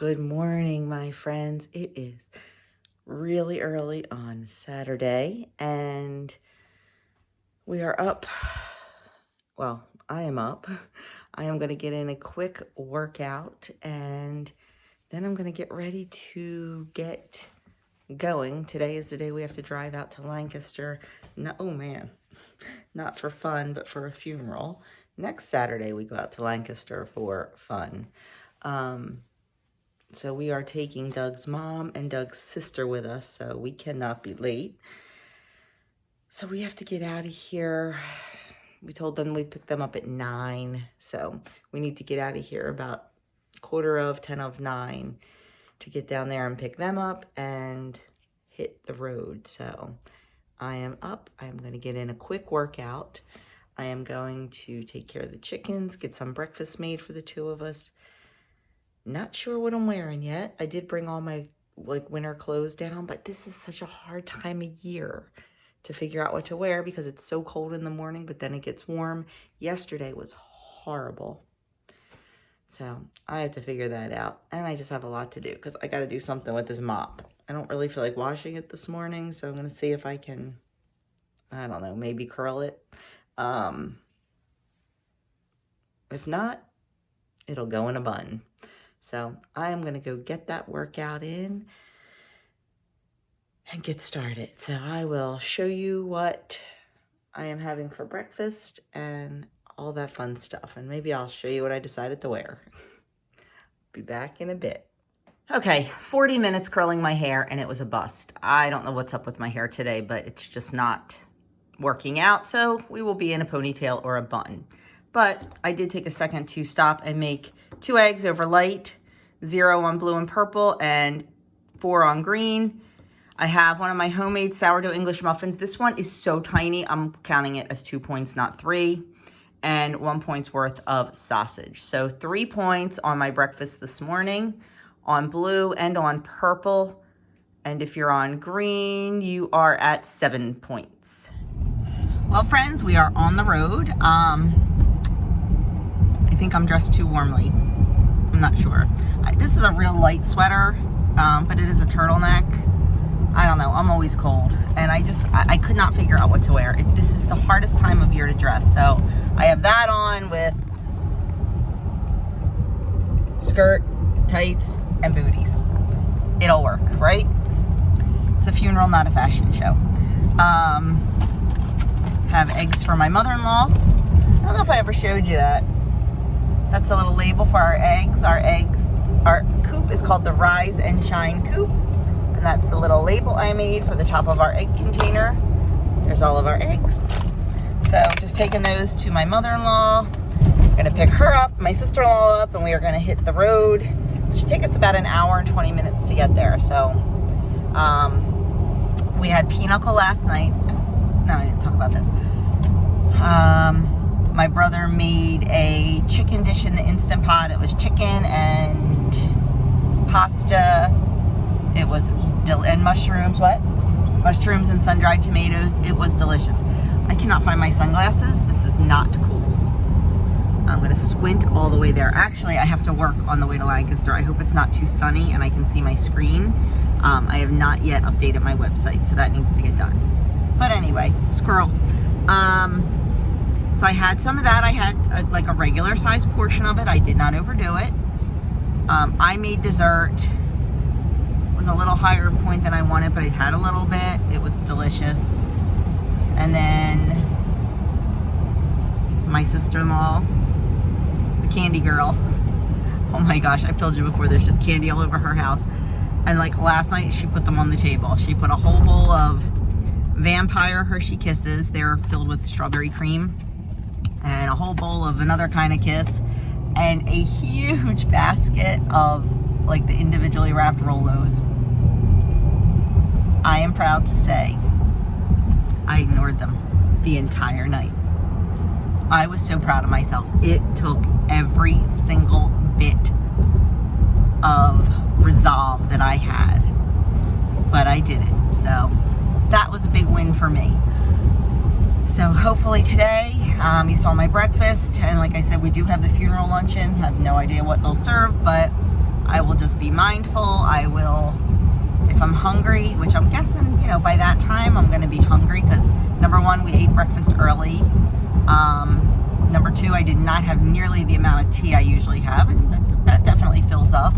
Good morning, my friends. It is really early on Saturday, and we are up. Well, I am up. I am going to get in a quick workout, and then I'm going to get ready to get going. Today is the day we have to drive out to Lancaster. No, oh man, not for fun, but for a funeral. Next Saturday, we go out to Lancaster for fun. So we are taking Doug's mom and Doug's sister with us, so we cannot be late. So we have to get out of here. We told them we'd pick them up at 9, so we need to get out of here about 9:45 to get down there and pick them up and hit the road. So I am up. I am going to get in a quick workout. I am going to take care of the chickens, get some breakfast made for the two of us. Not sure what I'm wearing yet. I did bring all my winter clothes down, but this is such a hard time of year to figure out what to wear because it's so cold in the morning, but then it gets warm. Yesterday was horrible. So I have to figure that out. And I just have a lot to do because I got to do something with this mop. I don't really feel like washing it this morning, so I'm going to see if I can, I don't know, maybe curl it. If not, it'll go in a bun. So I am going to go get that workout in and get started. So I will show you what I am having for breakfast and all that fun stuff. And maybe I'll show you what I decided to wear. Be back in a bit. Okay, 40 minutes curling my hair and it was a bust. I don't know what's up with my hair today, but it's just not working out. So we will be in a ponytail or a bun. But I did take a second to stop and make 2 eggs over light, 0 on blue and purple, and 4 on green. I have one of my homemade sourdough English muffins. This one is so tiny, I'm counting it as 2 points, not 3, and 1 point's worth of sausage. So 3 points on my breakfast this morning, on blue and on purple. And if you're on green, you are at 7 points. Well, friends, we are on the road. I think I'm dressed too warmly. I'm not sure. This is a real light sweater, but it is a turtleneck. I don't know. I'm always cold, and I could not figure out what to wear. This is the hardest time of year to dress, so I have that on with skirt, tights, and booties. It'll work, right? It's a funeral, not a fashion show. Have eggs for my mother-in-law. I don't know if I ever showed you that. That's the little label for our eggs. Our coop is called the Rise and Shine Coop. And that's the little label I made for the top of our egg container. There's all of our eggs. So just taking those to my mother-in-law. I'm gonna pick her up, my sister-in-law up, and we are gonna hit the road. It should take us about an hour and 20 minutes to get there. So we had pinochle last night. No, I didn't talk about this. My brother made a chicken dish in the Instant Pot. It was chicken and pasta. It was, and mushrooms, what? Mushrooms and sun-dried tomatoes. It was delicious. I cannot find my sunglasses. This is not cool. I'm going to squint all the way there. Actually, I have to work on the way to Lancaster. I hope it's not too sunny and I can see my screen. I have not yet updated my website, so that needs to get done. But anyway, squirrel. So I had some of that. I had like a regular size portion of it. I did not overdo it. I made dessert. It was a little higher in point than I wanted, but it had a little bit. It was delicious. And then my sister-in-law, the candy girl. Oh my gosh, I've told you before, there's just candy all over her house. And like last night, she put them on the table. She put a whole bowl of Vampire Hershey Kisses. They're filled with strawberry cream. And a whole bowl of another kind of kiss, and a huge basket of like the individually wrapped Rolos. I am proud to say I ignored them the entire night. I was so proud of myself. It took every single bit of resolve that I had, but I did it. So that was a big win for me. So hopefully today, you saw my breakfast, and like I said, we do have the funeral luncheon. I have no idea what they'll serve, but I will just be mindful. I will, if I'm hungry, which I'm guessing, you know, by that time I'm going to be hungry because number one, we ate breakfast early. Number two, I did not have nearly the amount of tea I usually have, and that definitely fills up.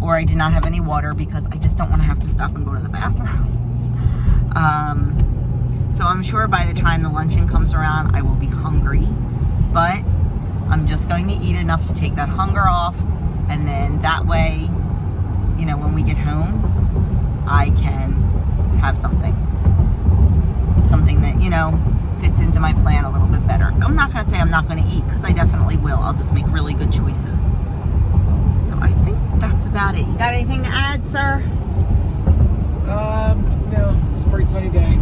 Or I did not have any water because I just don't want to have to stop and go to the bathroom. So I'm sure by the time the luncheon comes around, I will be hungry, but I'm just going to eat enough to take that hunger off, and then that way, you know, when we get home, I can have something that, you know, fits into my plan a little bit better. I'm not going to say I'm not going to eat, because I definitely will. I'll just make really good choices. So I think that's about it. You got anything to add, sir? No. It's a bright sunny day.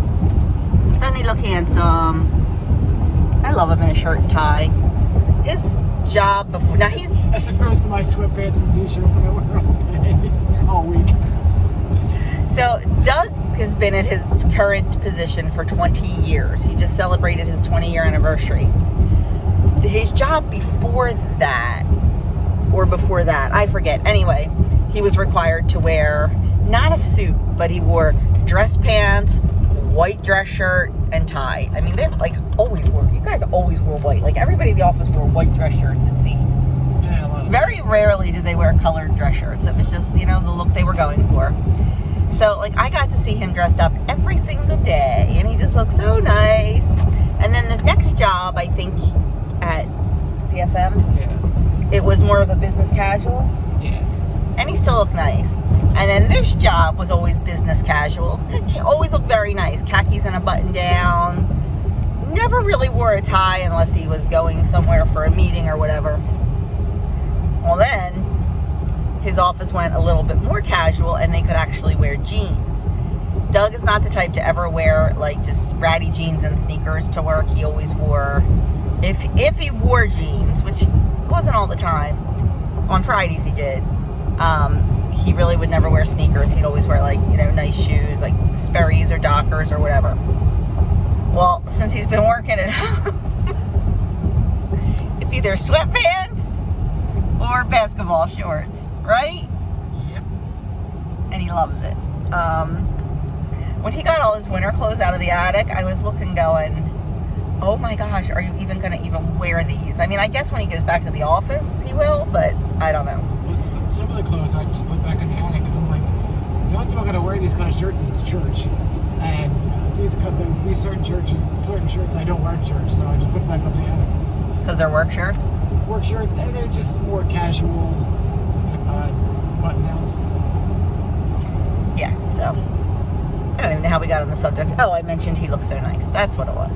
Doesn't he look handsome? I love him in a shirt and tie. His job before, now he's... As opposed to my sweatpants and t-shirt that I wear all day, all week. So Doug has been at his current position for 20 years. He just celebrated his 20-year anniversary. His job before that, or before that, I forget. Anyway, he was required to wear, not a suit, but he wore dress pants, white dress shirt, and tie. I mean, they like always wore, you guys always wore white. Like everybody in the office wore white dress shirts at sea. Yeah, a lot of Very rarely did they wear colored dress shirts. It was just, you know, the look they were going for. So, like, I got to see him dressed up every single day, and he just looked so nice. And then the next job, I think, at CFM, Yeah. it was more of a business casual. Yeah. And he still looked nice. And then this job was always business casual. He always looked very nice. Khakis and a button down. Never really wore a tie unless he was going somewhere for a meeting or whatever. Well, then his office went a little bit more casual, and they could actually wear jeans. Doug is not the type to ever wear like just ratty jeans and sneakers to work. He always wore, if he wore jeans, which wasn't all the time, on Fridays he did, he really would never wear sneakers. He'd always wear, like, you know, nice shoes, like Sperry's or Dockers or whatever. Well, since he's been working at home, it's either sweatpants or basketball shorts, right? Yep. And he loves it. When he got all his winter clothes out of the attic, I was looking going, oh my gosh, are you even going to even wear these? I mean, I guess when he goes back to the office, he will, but I don't know. Well, some of the clothes I just put back in the attic because I'm like, the only time I'm going to wear these kind of shirts is to church. And these certain shirts I don't wear to church, so I just put them back up in the attic. Because they're work shirts? Work shirts, and they're just more casual button downs. Yeah, so I don't even know how we got on the subject. Oh, I mentioned he looked so nice. That's what it was.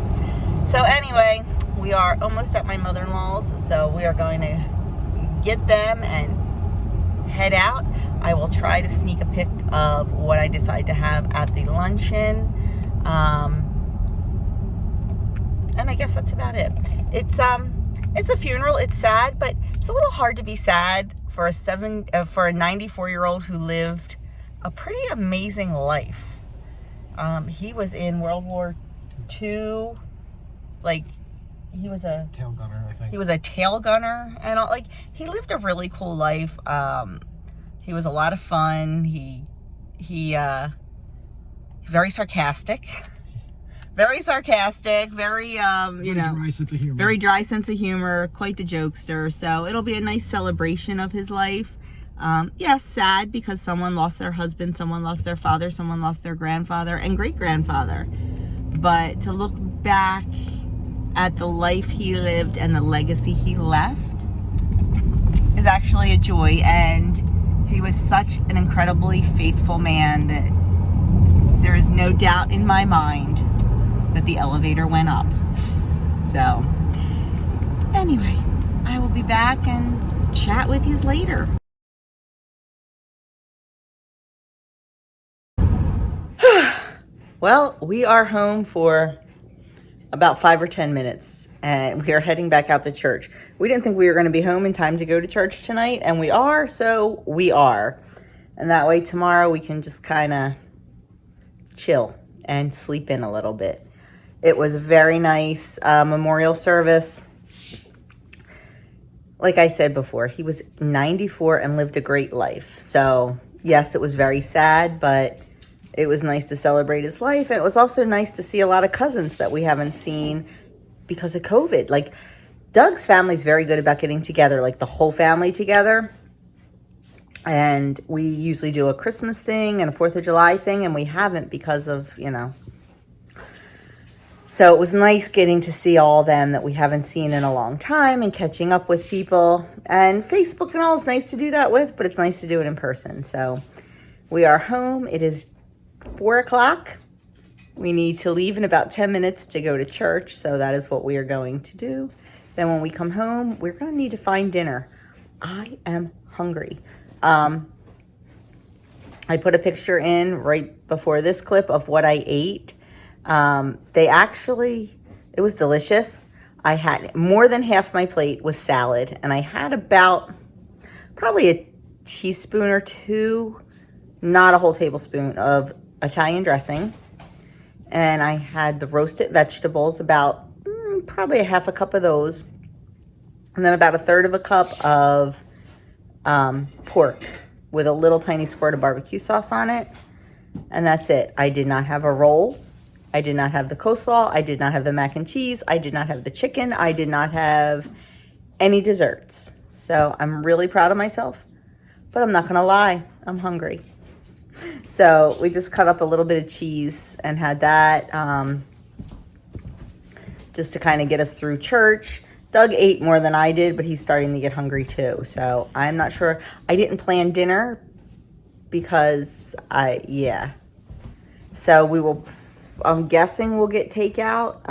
So anyway, we are almost at my mother-in-law's, so we are going to get them and head out. I will try to sneak a pic of what I decide to have at the luncheon. And I guess that's about it. It's a funeral. It's sad, but it's a little hard to be sad for a 94-year-old who lived a pretty amazing life. He was in World War II. Like, he was a Tail gunner, I think. He was a tail gunner and all. Like, he lived a really cool life. He was a lot of fun. He very sarcastic. Very sarcastic, very, dry sense of humor. Very dry sense of humor, quite the jokester. So it'll be a nice celebration of his life. Yeah, sad because someone lost their husband, someone lost their father, someone lost their grandfather and great-grandfather. But to look back at the life he lived and the legacy he left is actually a joy. And he was such an incredibly faithful man that there is no doubt in my mind that the elevator went up. So anyway, I will be back and chat with you later. Well, we are home for about 5 or 10 minutes and we are heading back out to church. We didn't think we were going to be home in time to go to church tonight, and we are, so we are. And that way tomorrow we can just kind of chill and sleep in a little bit. It was a very nice memorial service. like I said before, he was 94 and lived a great life. So, yes, it was very sad, but it was nice to celebrate his life. And it was also nice to see a lot of cousins that we haven't seen because of COVID. Like, Doug's family's very good about getting together, like the whole family together. And we usually do a Christmas thing and a 4th of July thing, and we haven't because of, So it was nice getting to see all of them that we haven't seen in a long time and catching up with people. And Facebook and all is nice to do that with, but it's nice to do it in person. So we are home. It is 4 o'clock. We need to leave in about 10 minutes to go to church. So that is what we are going to do. Then when we come home, we're going to need to find dinner. I am hungry. I put a picture in right before this clip of what I ate. It was delicious. I had more than half my plate was salad, and I had about probably a teaspoon or two, not a whole tablespoon of Italian dressing. And I had the roasted vegetables, about probably a half a cup of those. And then about a third of a cup of pork with a little tiny squirt of barbecue sauce on it. And that's it. I did not have a roll. I did not have the coleslaw. I did not have the mac and cheese. I did not have the chicken. I did not have any desserts. So I'm really proud of myself. But I'm not going to lie. I'm hungry. So we just cut up a little bit of cheese and had that just to kind of get us through church. Doug ate more than I did, but he's starting to get hungry too. So I'm not sure. I didn't plan dinner because So I'm guessing we'll get takeout.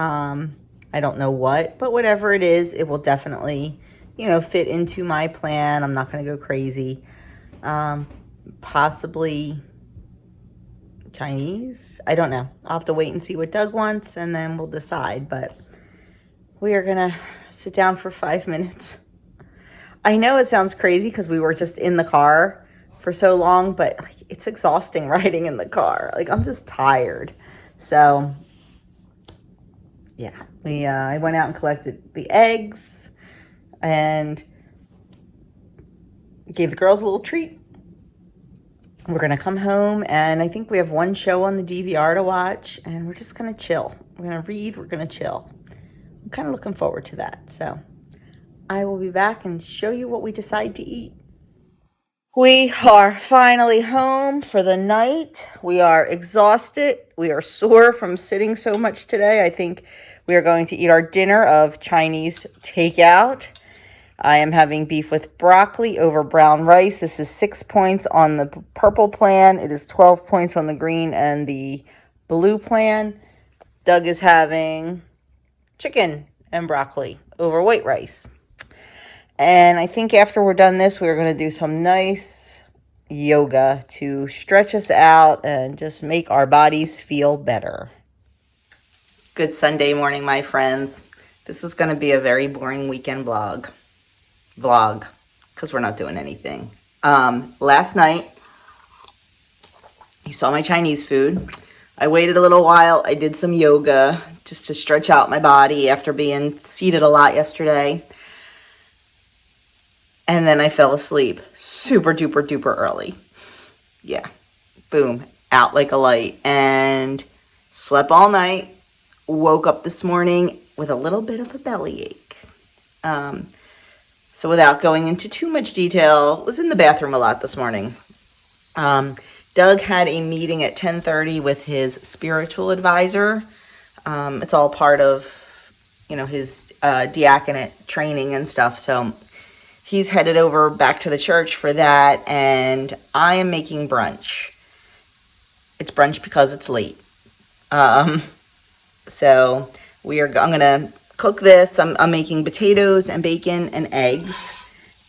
I don't know what, but whatever it is, it will definitely, fit into my plan. I'm not going to go crazy. Possibly Chinese. I don't know. I'll have to wait and see what Doug wants, and then we'll decide. But we are going to sit down for 5 minutes. I know it sounds crazy because we were just in the car for so long, but it's exhausting riding in the car. I'm just tired. So, yeah, I went out and collected the eggs and gave the girls a little treat. We're going to come home, and I think we have one show on the DVR to watch, and we're just going to chill. We're going to read. We're going to chill. I'm kind of looking forward to that. So I will be back and show you what we decide to eat. We are finally home for the night. We are exhausted. We are sore from sitting so much today. I think we are going to eat our dinner of Chinese takeout. I am having beef with broccoli over brown rice. This is 6 points on the purple plan. It is 12 points on the green and the blue plan. Doug is having chicken and broccoli over white rice. And I think after we're done this, we're going to do some nice yoga to stretch us out and just make our bodies feel better. Good Sunday morning, my friends. This is going to be a very boring weekend vlog, because we're not doing anything. Last night, you saw my Chinese food. I waited a little while. I did some yoga just to stretch out my body after being seated a lot yesterday. And then I fell asleep super duper duper early. Yeah, boom, out like a light. And slept all night. Woke up this morning with a little bit of a bellyache. So without going into too much detail, was in the bathroom a lot this morning. Doug had a meeting at 10:30 with his spiritual advisor. It's all part of, his diaconate training and stuff. So he's headed over back to the church for that, and I am making brunch. It's brunch because it's late. So I'm gonna cook this. I'm making potatoes and bacon and eggs,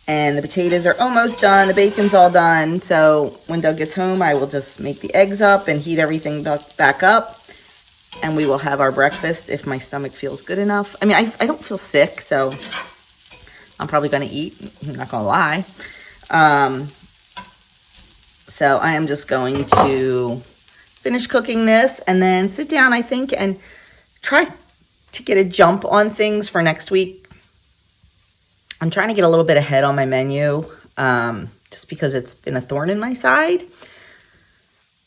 and the potatoes are almost done. The bacon's all done. So when Doug gets home, I will just make the eggs up and heat everything back up, and we will have our breakfast if my stomach feels good enough. I mean, I don't feel sick, so I'm probably going to eat. I'm not going to lie. So I am just going to finish cooking this and then sit down, I think, and try to get a jump on things for next week. I'm trying to get a little bit ahead on my menu, just because it's been a thorn in my side.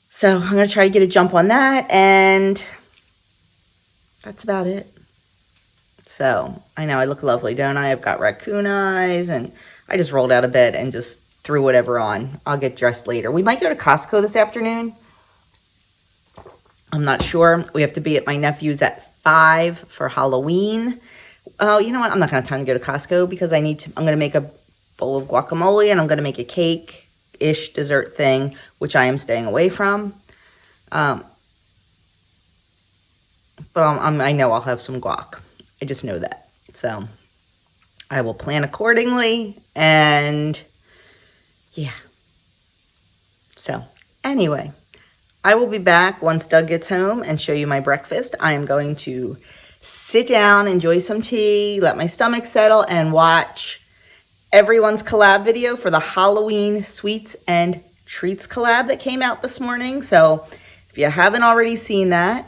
So I'm going to try to get a jump on that, and that's about it. So I know I look lovely, don't I? I've got raccoon eyes, and I just rolled out of bed and just threw whatever on. I'll get dressed later. We might go to Costco this afternoon. I'm not sure. We have to be at my nephew's at 5 for Halloween. Oh, you know what? I'm not going to have time to go to Costco because I'm going to make a bowl of guacamole, and I'm going to make a cake-ish dessert thing, which I am staying away from. But I know I'll have some guac. I just know that. So I will plan accordingly, and yeah. So anyway, I will be back once Doug gets home and show you my breakfast. I am going to sit down, enjoy some tea, let my stomach settle, and watch everyone's collab video for the Halloween Sweets and Treats collab that came out this morning. So if you haven't already seen that,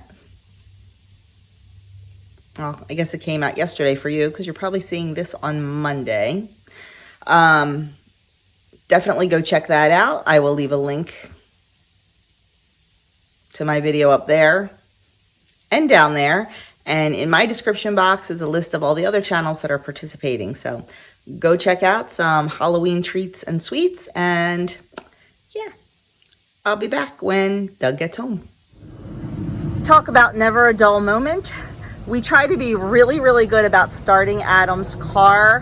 well, I guess it came out yesterday for you because you're probably seeing this on Monday. Definitely go check that out. I will leave a link to my video up there and down there. And in my description box is a list of all the other channels that are participating. So go check out some Halloween treats and sweets. And yeah, I'll be back when Doug gets home. Talk about never a dull moment. We try to be really, really good about starting Adam's car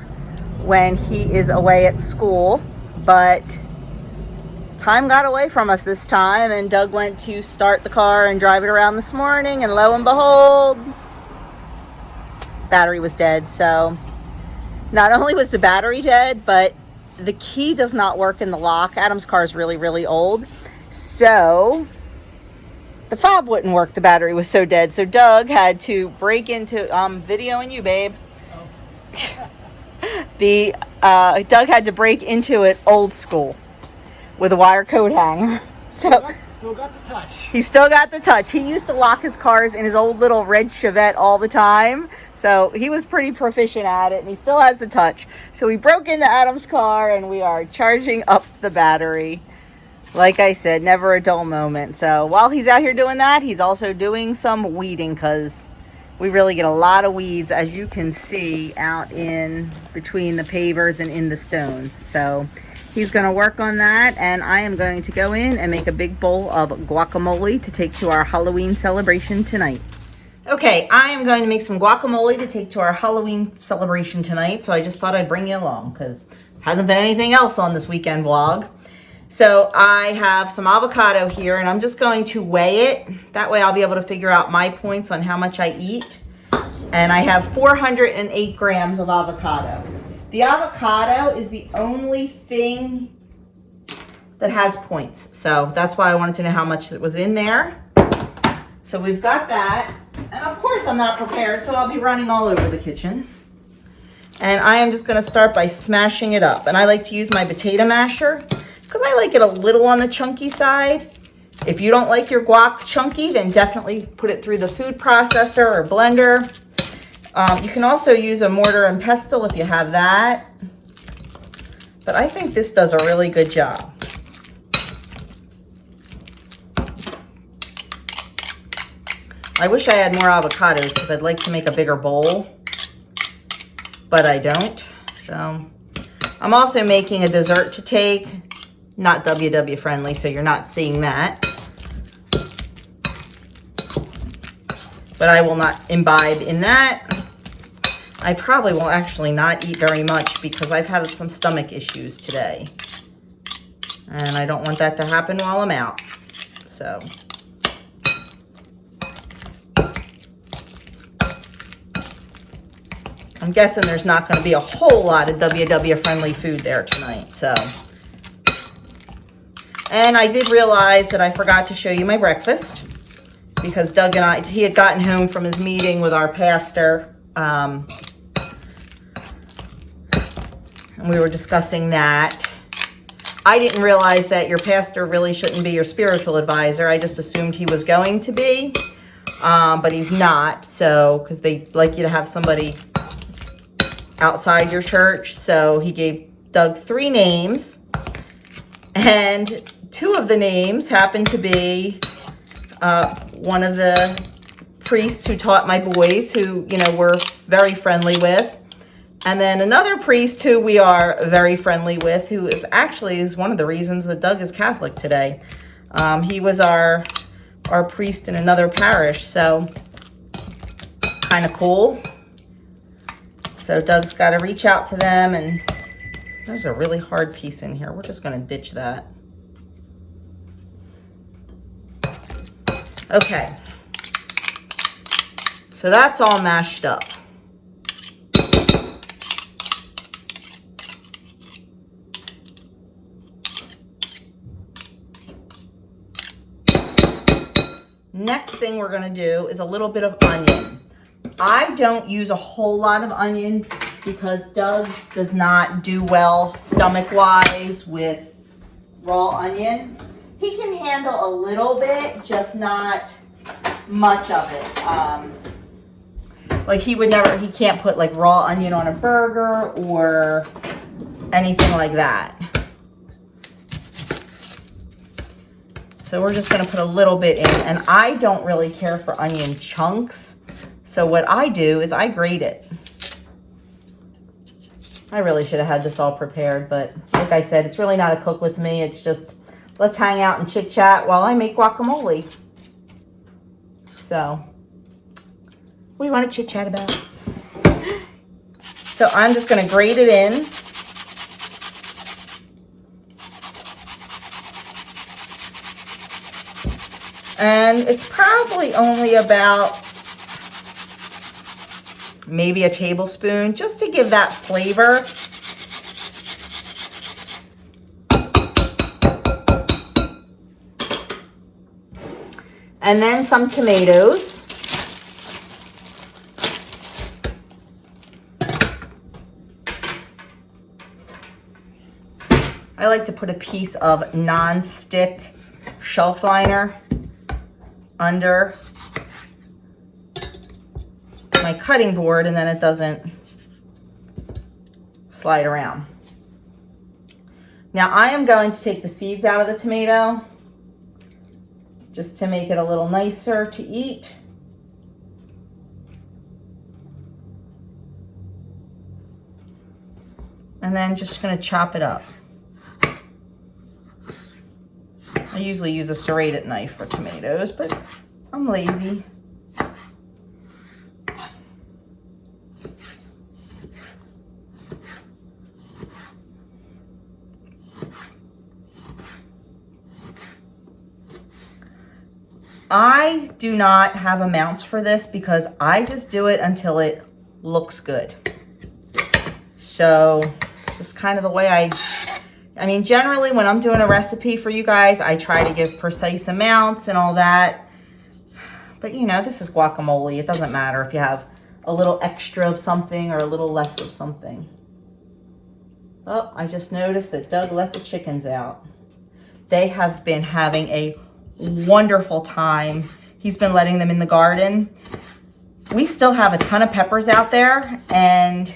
when he is away at school, but time got away from us this time, and Doug went to start the car and drive it around this morning, and lo and behold, battery was dead. So not only was the battery dead, but the key does not work in the lock. Adam's car is really, really old, so the fob wouldn't work. The battery was so dead. So Doug had to break into, videoing you, babe. Doug had to break into it old school with a wire coat hanger. So Still got the touch. he still got the touch. He used to lock his cars in his old little red Chevette all the time. So he was pretty proficient at it, and he still has the touch. So we broke into Adam's car, and we are charging up the battery. Like I said, never a dull moment. So while he's out here doing that, he's also doing some weeding, because we really get a lot of weeds, as you can see, out in between the pavers and in the stones. So he's going to work on that, and I am going to go in and make a big bowl of guacamole to take to our Halloween celebration tonight. Okay, I am going to make some guacamole to take to our Halloween celebration tonight, so I just thought I'd bring you along because there hasn't been anything else on this weekend vlog. So I have some avocado here, and I'm just going to weigh it. That way I'll be able to figure out my points on how much I eat. And I have 408 grams of avocado. The avocado is the only thing that has points. So that's why I wanted to know how much it was in there. So we've got that. And of course I'm not prepared, so I'll be running all over the kitchen. And I am just gonna start by smashing it up. And I like to use my potato masher because I like it a little on the chunky side. If you don't like your guac chunky, then definitely put it through the food processor or blender. You can also use a mortar and pestle if you have that. But I think this does a really good job. I wish I had more avocados because I'd like to make a bigger bowl, but I don't. So I'm also making a dessert to take, not WW friendly, so you're not seeing that. But I will not imbibe in that. I probably will actually not eat very much because I've had some stomach issues today. And I don't want that to happen while I'm out. So I'm guessing there's not going to be a whole lot of WW friendly food there tonight. So, and I did realize that I forgot to show you my breakfast because Doug and he had gotten home from his meeting with our pastor. And we were discussing that. I didn't realize that your pastor really shouldn't be your spiritual advisor. I just assumed he was going to be, but he's not. So, because they like you to have somebody outside your church. So he gave Doug 3 names, and 2 of the names happened to be one of the priests who taught my boys, who, you know, we're very friendly with. And then another priest who we are very friendly with, who is actually one of the reasons that Doug is Catholic today. He was our priest in another parish, so kind of cool. So Doug's got to reach out to them, and there's a really hard piece in here. We're just going to ditch that. Okay. So that's all mashed up. Next thing we're going to do is a little bit of onion. I don't use a whole lot of onion because Doug does not do well stomach-wise with raw onion. He can handle a little bit, just not much of it. Like he can't put like raw onion on a burger or anything like that. So we're just going to put a little bit in, and I don't really care for onion chunks. So what I do is I grate it. I really should have had this all prepared, but like I said, it's really not a cook with me. It's just, let's hang out and chit chat while I make guacamole. So, what do you want to chit chat about? So I'm just going to grate it in. And it's probably only about maybe a tablespoon, just to give that flavor. And then some tomatoes. I like to put a piece of non-stick shelf liner under my cutting board, and then it doesn't slide around. Now I am going to take the seeds out of the tomato just to make it a little nicer to eat. And then just going to chop it up. I usually use a serrated knife for tomatoes, but I'm lazy. I do not have amounts for this because I just do it until it looks good. So it's just kind of the way I mean, generally when I'm doing a recipe for you guys, I try to give precise amounts and all that. But you know, this is guacamole. It doesn't matter if you have a little extra of something or a little less of something. Oh, I just noticed that Doug let the chickens out. They have been having a wonderful time. He's been letting them in the garden. We still have a ton of peppers out there and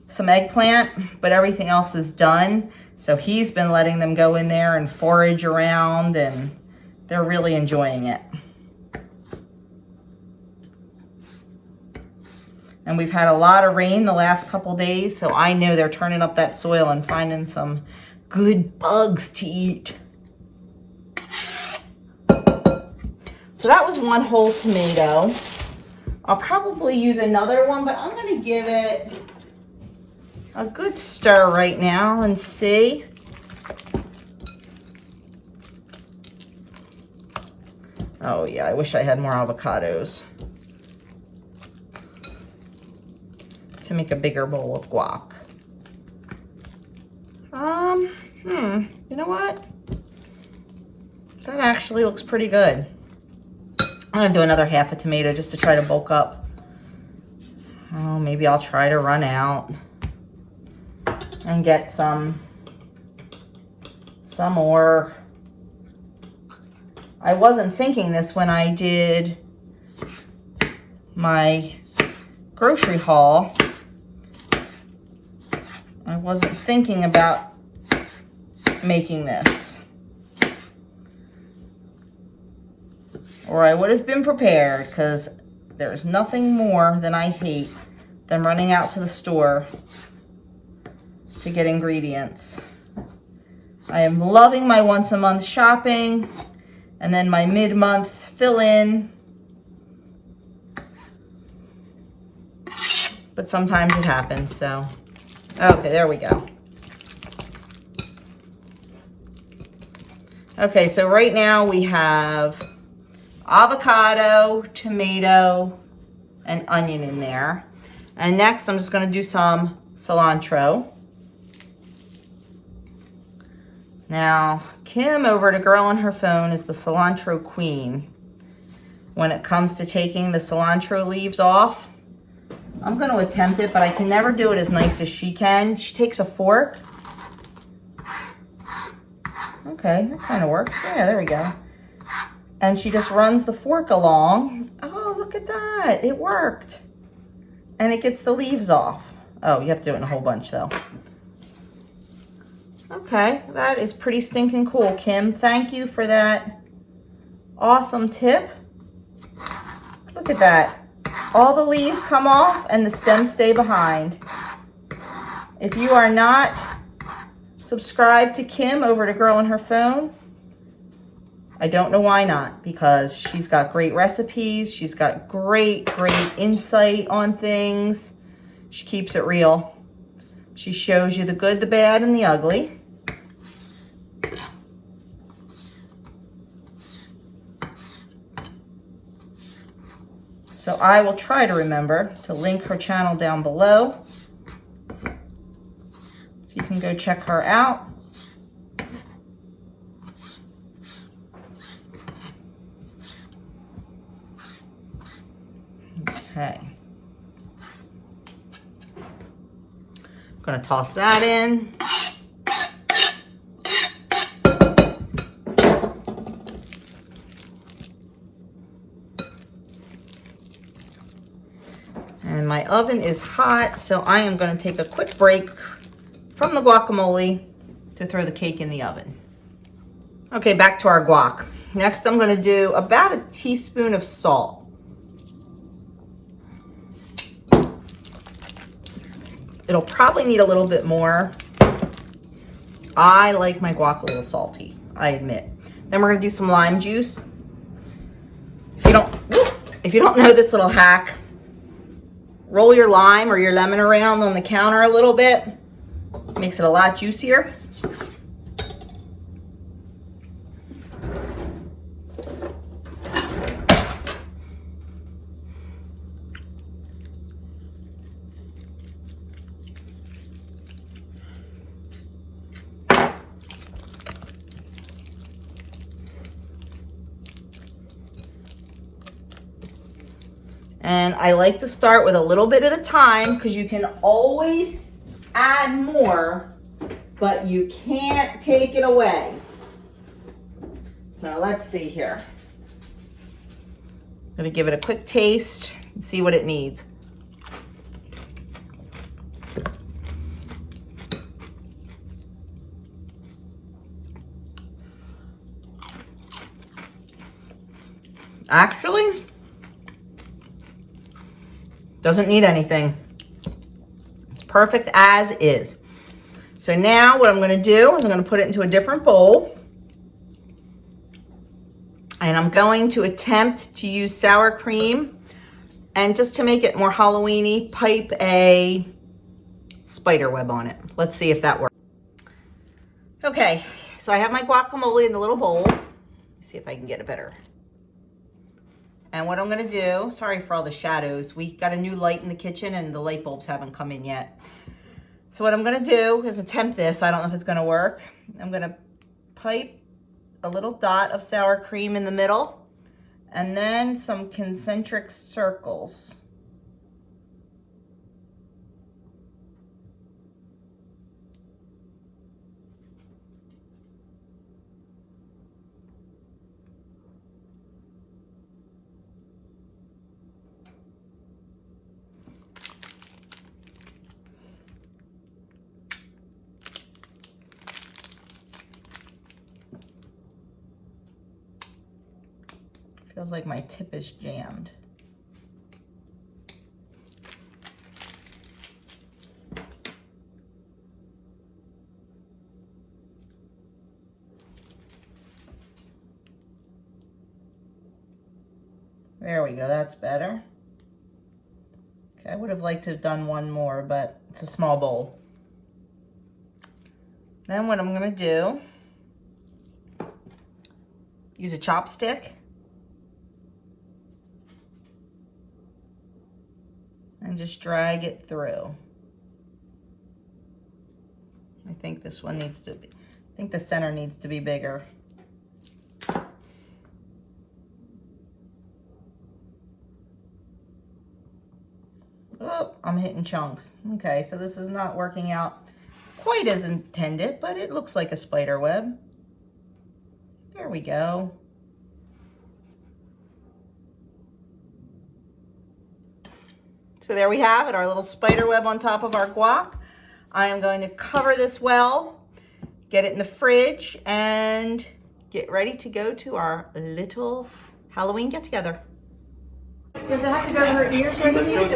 some eggplant, but everything else is done. So he's been letting them go in there and forage around, and they're really enjoying it. And we've had a lot of rain the last couple days, so I know they're turning up that soil and finding some good bugs to eat. So that was one whole tomato. I'll probably use another one, but I'm going to give it a good stir right now and see. Oh yeah, I wish I had more avocados to make a bigger bowl of guac. You know what? That actually looks pretty good. I'm gonna do another half a tomato just to try to bulk up. Oh, maybe I'll try to run out and get some more. I wasn't thinking this when I did my grocery haul, I wasn't thinking about making this. Or I would have been prepared, because there's nothing more than I hate than running out to the store to get ingredients. I am loving my once a month shopping and then my mid-month fill-in. But sometimes it happens, so. Okay, there we go. Okay, so right now we have avocado, tomato, and onion in there. And next I'm just gonna do some cilantro. Now, Kim over at A Girl on Her Phone is the cilantro queen. When it comes to taking the cilantro leaves off, I'm gonna attempt it, but I can never do it as nice as she can. She takes a fork. Okay, that kind of works. Yeah, there we go. And she just runs the fork along. Oh, look at that. It worked. And it gets the leaves off. Oh, you have to do it in a whole bunch though. Okay, that is pretty stinking cool, Kim. Thank you for that awesome tip. Look at that. All the leaves come off and the stems stay behind. If you are not subscribed to Kim over to Girl on Her Phone, I don't know why not, because she's got great recipes. She's got great insight on things. She keeps it real. She shows you the good, the bad, and the ugly. So I will try to remember to link her channel down below, so you can go check her out. Okay. I'm going to toss that in. And my oven is hot, so I am going to take a quick break from the guacamole to throw the cake in the oven. Okay, back to our guac. Next, I'm going to do about a teaspoon of salt. It'll probably need a little bit more. I like my guac a little salty, I admit. Then we're going to do some lime juice. If you don't know this little hack, roll your lime or your lemon around on the counter a little bit. Makes it a lot juicier. And I like to start with a little bit at a time, because you can always add more, but you can't take it away. So let's see here. I'm gonna give it a quick taste and see what it needs. Actually, doesn't need anything. It's perfect as is. So now what I'm going to do is I'm going to put it into a different bowl. And I'm going to attempt to use sour cream. And just to make it more Halloween-y, pipe a spider web on it. Let's see if that works. Okay, so I have my guacamole in the little bowl. Let's see if I can get it better. And what I'm gonna do, sorry for all the shadows, we got a new light in the kitchen and the light bulbs haven't come in yet. So what I'm gonna do is attempt this. I don't know if it's gonna work. I'm gonna pipe a little dot of sour cream in the middle and then some concentric circles. Feels like my tip is jammed. There we go, that's better. Okay, I would have liked to have done one more, but it's a small bowl. Then what I'm gonna do, use a chopstick and just drag it through. I think this one needs to be, I think the center needs to be bigger. Oh, I'm hitting chunks. Okay, so this is not working out quite as intended, but it looks like a spider web. There we go. So there we have it, our little spider web on top of our guac. I am going to cover this well, get it in the fridge, and get ready to go to our little Halloween get-together. Does it have to go to her ears or anything?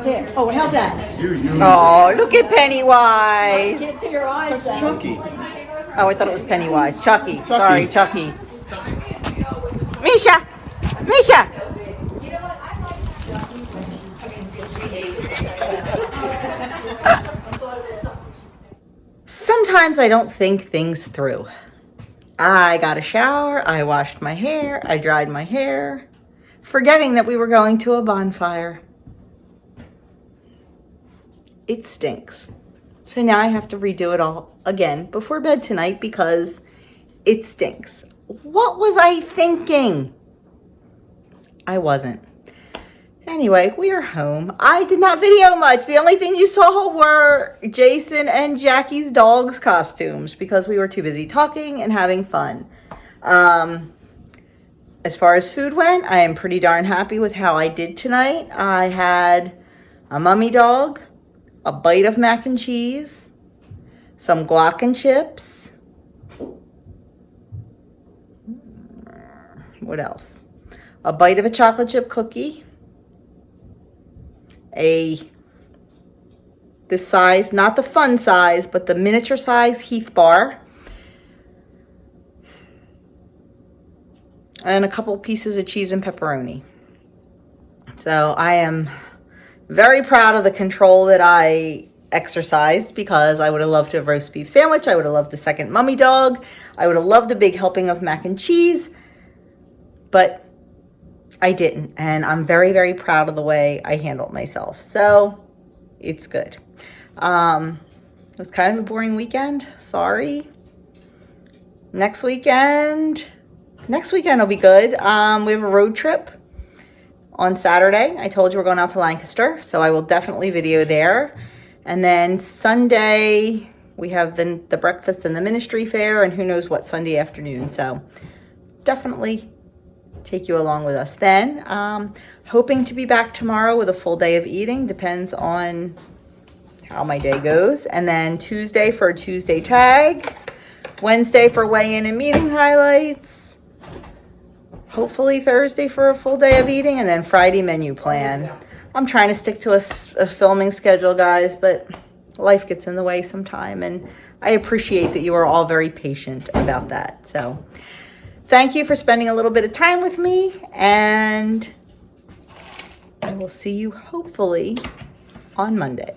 Here. Oh, how's that? Oh, look at Pennywise. Get it to your eyes. That's Chunky. Oh, I thought it was Pennywise. Chucky. Sorry, Chucky. Misha! Misha! Sometimes I don't think things through. I got a shower, I washed my hair, I dried my hair, forgetting that we were going to a bonfire. It stinks. So now I have to redo it all again before bed tonight because it stinks. What was I thinking? I wasn't. Anyway, we are home. I did not video much. The only thing you saw were Jason and Jackie's dog's costumes because we were too busy talking and having fun. As far as food went, I am pretty darn happy with how I did tonight. I had a mummy dog, a bite of mac and cheese, some guac and chips. What else? A bite of a chocolate chip cookie. This size, not the fun size, but the miniature size Heath bar. And a couple pieces of cheese and pepperoni. So I am very proud of the control that I exercised because I would have loved to have roast beef sandwich. I would have loved a second mummy dog. I would have loved a big helping of mac and cheese, but I didn't. And I'm very, very proud of the way I handled myself. So it's good. It was kind of a boring weekend. Sorry. Next weekend will be good. We have a road trip on Saturday. I told you we're going out to Lancaster, so I will definitely video there. And then Sunday, we have the breakfast and the ministry fair, and who knows what Sunday afternoon. So definitely take you along with us then. Hoping to be back tomorrow with a full day of eating. Depends on how my day goes. And then Tuesday for a Tuesday tag. Wednesday for weigh-in and meeting highlights. Hopefully Thursday for a full day of eating. And then Friday menu plan. I'm trying to stick to a filming schedule, guys, but life gets in the way sometime. And I appreciate that you are all very patient about that. So thank you for spending a little bit of time with me, and I will see you hopefully on Monday.